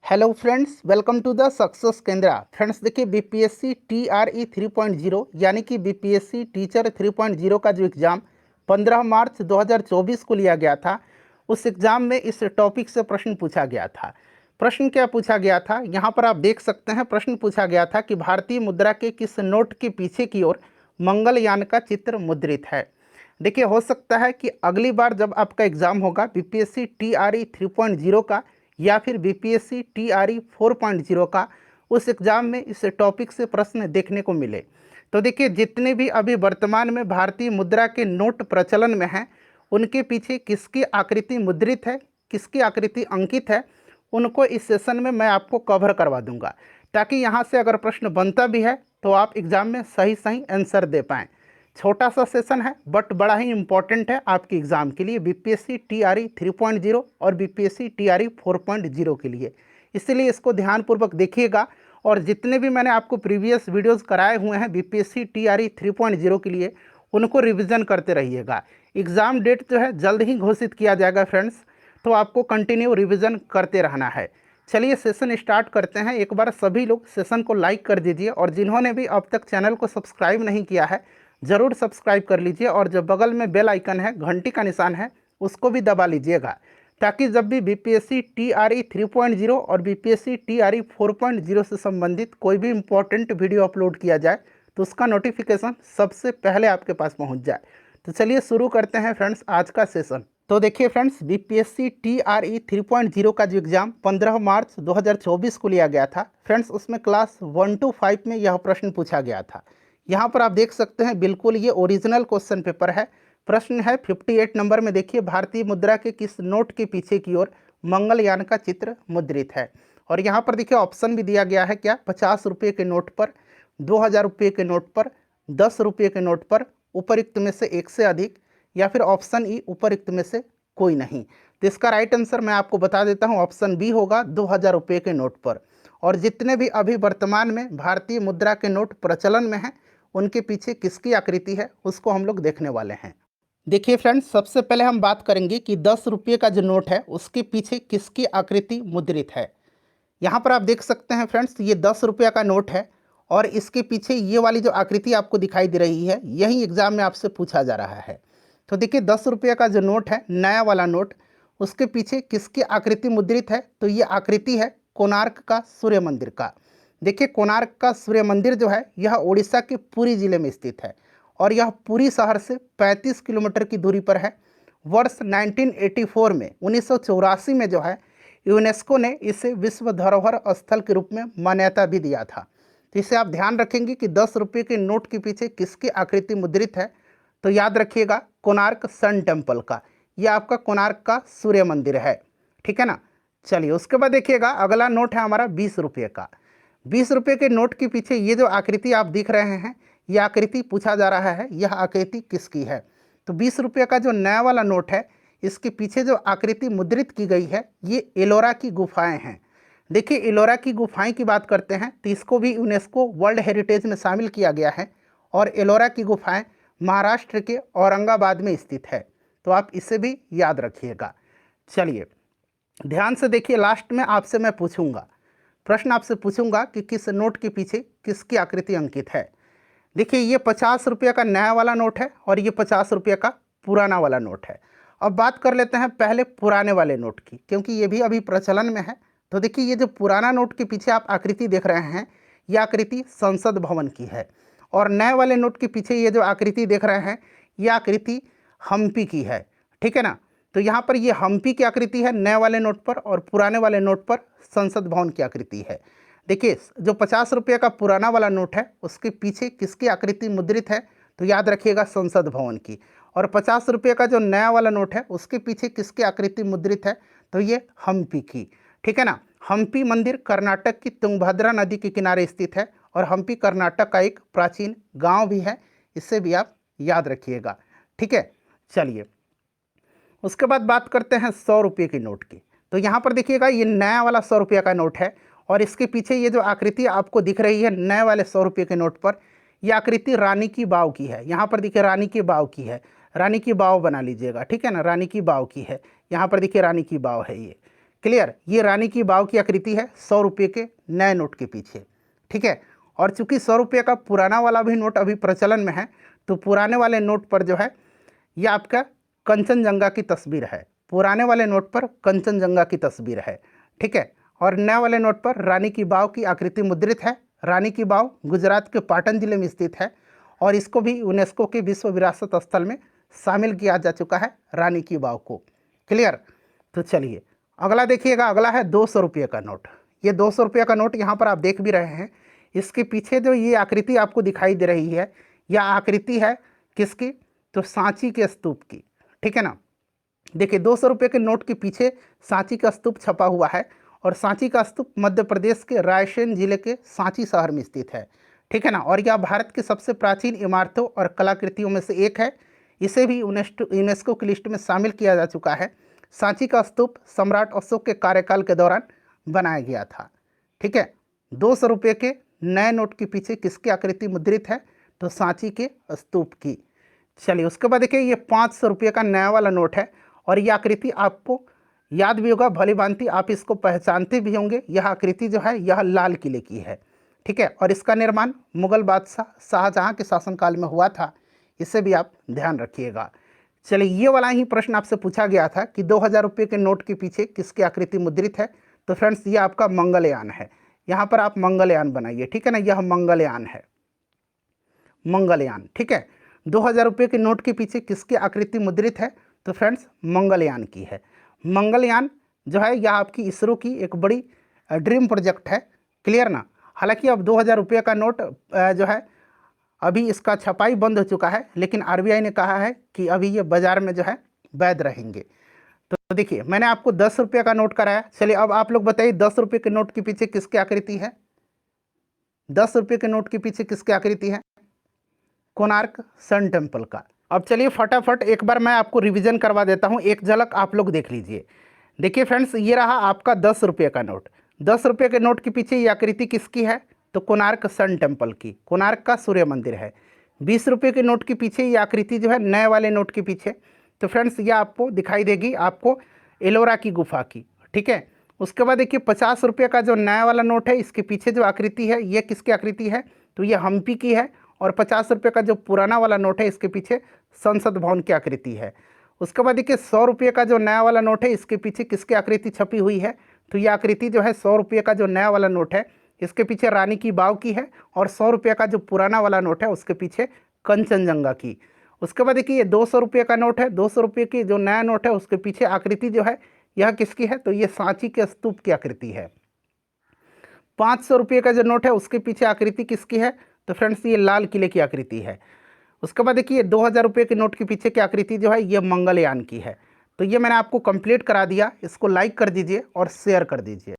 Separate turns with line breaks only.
Hello friends, welcome to the success Kendra. Friends देखिए, BPSC TRE 3.0 यानी कि बीपीएससी टीचर 3.0 का जो एग्ज़ाम 15 मार्च 2024 को लिया गया था, उस एग्ज़ाम में इस टॉपिक से प्रश्न पूछा गया था। प्रश्न क्या पूछा गया था, यहाँ पर आप देख सकते हैं। प्रश्न पूछा गया था कि भारतीय मुद्रा के किस नोट के पीछे की ओर मंगलयान का चित्र मुद्रित है। देखिए, हो सकता है कि अगली बार जब आपका एग्ज़ाम होगा बीपीएससी टीआरई 3.0 का या फिर बीपीएससी टीआरई 4.0 का, उस एग्ज़ाम में इस टॉपिक से प्रश्न देखने को मिले। तो देखिए, जितने भी अभी वर्तमान में भारतीय मुद्रा के नोट प्रचलन में हैं, उनके पीछे किसकी आकृति मुद्रित है, किसकी आकृति अंकित है, उनको इस सेशन में मैं आपको कवर करवा दूंगा, ताकि यहाँ से अगर प्रश्न बनता भी है तो आप एग्ज़ाम में सही सही आंसर दे पाएँ। छोटा सा सेशन है बट बड़ा ही इंपॉर्टेंट है आपके एग्ज़ाम के लिए, बीपीएससी टीआरई 3.0 और बीपीएससी टीआरई 4.0 के लिए। इसलिए इसको ध्यानपूर्वक देखिएगा, और जितने भी मैंने आपको प्रीवियस वीडियोस कराए हुए हैं बीपीएससी टीआरई 3.0 के लिए, उनको रिवीजन करते रहिएगा। एग्ज़ाम डेट जो है जल्द ही घोषित किया जाएगा फ्रेंड्स, तो आपको कंटिन्यू रिवीजन करते रहना है। चलिए सेशन स्टार्ट करते हैं। एक बार सभी लोग सेशन को लाइक कर दीजिए, और जिन्होंने भी अब तक चैनल को सब्सक्राइब नहीं किया है ज़रूर सब्सक्राइब कर लीजिए, और जो बगल में बेल आइकन है, घंटी का निशान है, उसको भी दबा लीजिएगा, ताकि जब भी बीपीएससी टीआरई 3.0 और बीपीएससी टीआरई 4.0 से संबंधित कोई भी इम्पोर्टेंट वीडियो अपलोड किया जाए तो उसका नोटिफिकेशन सबसे पहले आपके पास पहुंच जाए। तो चलिए शुरू करते हैं फ्रेंड्स आज का सेशन। तो देखिए फ्रेंड्स, बीपीएससी टीआरई 3.0 का जो एग्ज़ाम 15 मार्च 2024 को लिया गया था फ्रेंड्स, उसमें क्लास 1 to 5 में यह प्रश्न पूछा गया था। यहाँ पर आप देख सकते हैं, बिल्कुल ये ओरिजिनल क्वेश्चन पेपर है। प्रश्न है 58 नंबर में। देखिए, भारतीय मुद्रा के किस नोट के पीछे की ओर मंगलयान का चित्र मुद्रित है। और यहाँ पर देखिए ऑप्शन भी दिया गया है, क्या 50 रुपये के नोट पर, 2000 रुपये के नोट पर, 10 रुपये के नोट पर, उपरोक्त में से एक से अधिक, या फिर ऑप्शन ई उपरोक्त में से कोई नहीं। तो इसका राइट आंसर मैं आपको बता देता हूँ, ऑप्शन बी होगा 2000 रुपये के नोट पर। और जितने भी अभी वर्तमान में भारतीय मुद्रा के नोट प्रचलन में हैं, उनके पीछे किसकी आकृति है उसको हम लोग देखने वाले हैं। देखिए फ्रेंड्स, सबसे पहले हम बात करेंगे कि 10 रुपये का जो नोट है उसके पीछे किसकी आकृति मुद्रित है। यहाँ पर आप देख सकते हैं फ्रेंड्स, ये 10 रुपये का नोट है, और इसके पीछे ये वाली जो आकृति आपको दिखाई दे रही है, यही एग्जाम में आपसे पूछा जा रहा है। तो देखिए 10 रुपये का जो नोट है, नया वाला नोट, उसके पीछे किसकी आकृति मुद्रित है, तो ये आकृति है कोणार्क का सूर्य मंदिर का। देखिए, कोणार्क का सूर्य मंदिर जो है यह उड़ीसा के पुरी जिले में स्थित है, और यह पुरी शहर से 35 किलोमीटर की दूरी पर है। वर्ष 1984 में 1984 में जो है यूनेस्को ने इसे विश्व धरोहर स्थल के रूप में मान्यता भी दिया था। तो इसे आप ध्यान रखेंगे कि 10 रुपये के नोट के पीछे किसकी आकृति मुद्रित है, तो याद रखिएगा कोणार्क सन टेम्पल का। यह आपका कोणार्क का सूर्य मंदिर है, ठीक है ना। चलिए उसके बाद देखिएगा, अगला नोट है हमारा 20 रुपये का। 20 रुपये के नोट के पीछे ये जो आकृति आप दिख रहे हैं, यह आकृति पूछा जा रहा है, यह आकृति किसकी है। तो 20 रुपये का जो नया वाला नोट है, इसके पीछे जो आकृति मुद्रित की गई है, ये एलोरा की गुफाएं हैं। देखिए, एलोरा की गुफाएं की बात करते हैं तो इसको भी यूनेस्को वर्ल्ड हेरिटेज में शामिल किया गया है, और एलोरा की गुफाएं महाराष्ट्र के औरंगाबाद में स्थित है। तो आप इसे भी याद रखिएगा। चलिए ध्यान से देखिए, लास्ट में आपसे मैं पूछूंगा, प्रश्न आपसे पूछूंगा कि किस नोट के पीछे किसकी आकृति अंकित है। देखिए, ये 50 रुपये का नया वाला नोट है, और ये 50 रुपये का पुराना वाला नोट है। अब बात कर लेते हैं पहले पुराने वाले नोट की, क्योंकि ये भी अभी प्रचलन में है। तो देखिए, ये जो पुराना नोट के पीछे आप आकृति देख रहे हैं, ये आकृति संसद भवन की है, और नए वाले नोट के पीछे ये जो आकृति देख रहे हैं, ये आकृति हम्पी की है, ठीक है ना। तो यहाँ पर ये हम्पी की आकृति है नए वाले नोट पर, और पुराने वाले नोट पर संसद भवन की आकृति है। देखिए, जो 50 रुपये का पुराना वाला नोट है उसके पीछे किसकी आकृति मुद्रित है, तो याद रखिएगा संसद भवन की। और 50 रुपये का जो नया वाला नोट है उसके पीछे किसकी आकृति मुद्रित है, तो ये हम्पी की, ठीक है ना। हम्पी मंदिर कर्नाटक की तुंगभद्रा नदी के किनारे स्थित है, और हम्पी कर्नाटक का एक प्राचीन गाँव भी है, इससे भी आप याद रखिएगा, ठीक है। चलिए उसके बाद बात करते हैं 100 रुपये के नोट की। तो यहाँ पर देखिएगा, ये नया वाला 100 रुपये का नोट है, और इसके पीछे ये जो आकृति आपको दिख रही है नए वाले 100 रुपये के नोट पर, यह आकृति रानी की बाव की है। यहाँ पर देखिए रानी की बाव की है, रानी की बाव बना लीजिएगा, ठीक है ना, रानी की बाव की है। यहाँ पर देखिए रानी की बाव है ये, क्लियर। ये रानी की वाव की आकृति है 100 रुपये के नए नोट के पीछे, ठीक है। और चूंकि 100 रुपये का पुराना वाला भी नोट अभी प्रचलन में है, तो पुराने वाले नोट पर जो है ये आपका कंचनजंगा की तस्वीर है, पुराने वाले नोट पर कंचनजंगा की तस्वीर है, ठीक है। और नए वाले नोट पर रानी की वाव की आकृति मुद्रित है। रानी की वाव गुजरात के पाटन जिले में स्थित है और इसको भी यूनेस्को के विश्व विरासत स्थल में शामिल किया जा चुका है रानी की वाव को। क्लियर। तो चलिए अगला देखिएगा, अगला है 200 रुपये का नोट। ये 200 रुपये का नोट यहाँ पर आप देख भी रहे हैं, इसके पीछे जो ये आकृति आपको दिखाई दे रही है, यह आकृति है किसकी, तो सांची के स्तूप की, ठीक है ना। देखिए 200 रुपये के नोट के पीछे सांची का स्तूप छपा हुआ है और सांची का स्तूप मध्य प्रदेश के रायसेन जिले के सांची शहर में स्थित है, ठीक है ना। और यह भारत की सबसे प्राचीन इमारतों और कलाकृतियों में से एक है। इसे भी यूनेस्को की लिस्ट में शामिल किया जा चुका है। सांची का स्तूप सम्राट अशोक के कार्यकाल के दौरान बनाया गया था, ठीक है। 200 रुपये के नए नोट के पीछे किसकी आकृति मुद्रित है, तो सांची के स्तूप की। चलिए उसके बाद देखिए ये 500 रुपये का नया वाला नोट है और ये आकृति आपको याद भी होगा, भली भांति आप इसको पहचानते भी होंगे। यह आकृति जो है यह लाल किले की है, ठीक है। और इसका निर्माण मुगल बादशाह शाहजहां के शासनकाल में हुआ था, इसे भी आप ध्यान रखिएगा। चलिए ये वाला ही प्रश्न आपसे पूछा गया था कि 2000 रुपये के नोट के पीछे किसकी आकृति मुद्रित है, तो फ्रेंड्स ये आपका मंगलयान है। यहाँ पर आप मंगलयान बनाइए, ठीक है ना, यह मंगलयान है, मंगलयान, ठीक है। 2000 रुपये के नोट के पीछे किसकी आकृति मुद्रित है, तो फ्रेंड्स मंगलयान की है। मंगलयान जो है यह आपकी इसरो की एक बड़ी ड्रीम प्रोजेक्ट है, क्लियर ना। हालांकि अब 2000 रुपये का नोट जो है अभी इसका छपाई बंद हो चुका है, लेकिन आरबीआई ने कहा है कि अभी ये बाज़ार में जो है वैध रहेंगे। तो देखिए मैंने आपको 10 रुपये का नोट कराया। चलिए अब आप लोग बताइए 10 रुपये के नोट के पीछे किसकी आकृति है, 10 रुपये के नोट के पीछे किसकी आकृति है, कोणार्क सन टेम्पल का। अब चलिए फटाफट एक बार मैं आपको रिवीजन करवा देता हूँ, एक झलक आप लोग देख लीजिए। देखिए फ्रेंड्स ये रहा आपका 10 रुपये का नोट। 10 रुपये के नोट के पीछे ये आकृति किसकी है, तो कोणार्क सन टेम्पल की, कोणार्क का सूर्य मंदिर है। 20 रुपये के नोट के पीछे ये आकृति जो है नए वाले नोट के पीछे, तो फ्रेंड्स ये आपको दिखाई देगी आपको एलोरा की गुफा की, ठीक है। उसके बाद देखिए 50 रुपये का जो नया वाला नोट है इसके पीछे जो आकृति है ये किसकी आकृति है, तो ये हम्पी की है। और 50 रुपये का जो पुराना वाला नोट है इसके पीछे संसद भवन की आकृति है। उसके बाद देखिए 100 रुपये का जो नया वाला नोट है इसके पीछे किसकी आकृति छपी हुई है, तो ये आकृति जो है 100 रुपये का जो नया वाला नोट है इसके पीछे रानी की वाव की है और 100 रुपये का जो पुराना वाला नोट है उसके पीछे कंचनजंगा की। उसके बाद देखिए ये 200 रुपये का नोट है, 200 रुपये की जो नया नोट है उसके पीछे आकृति जो है यह किसकी है, तो ये सांची के स्तूप की आकृति है। 500 रुपये का जो नोट है उसके पीछे आकृति किसकी है, तो फ्रेंड्स ये लाल किले की आकृति है। उसके बाद देखिए 2000 रुपये के नोट के पीछे की आकृति जो है ये मंगलयान की है। तो ये मैंने आपको कंप्लीट करा दिया, इसको लाइक कर दीजिए और शेयर कर दीजिए।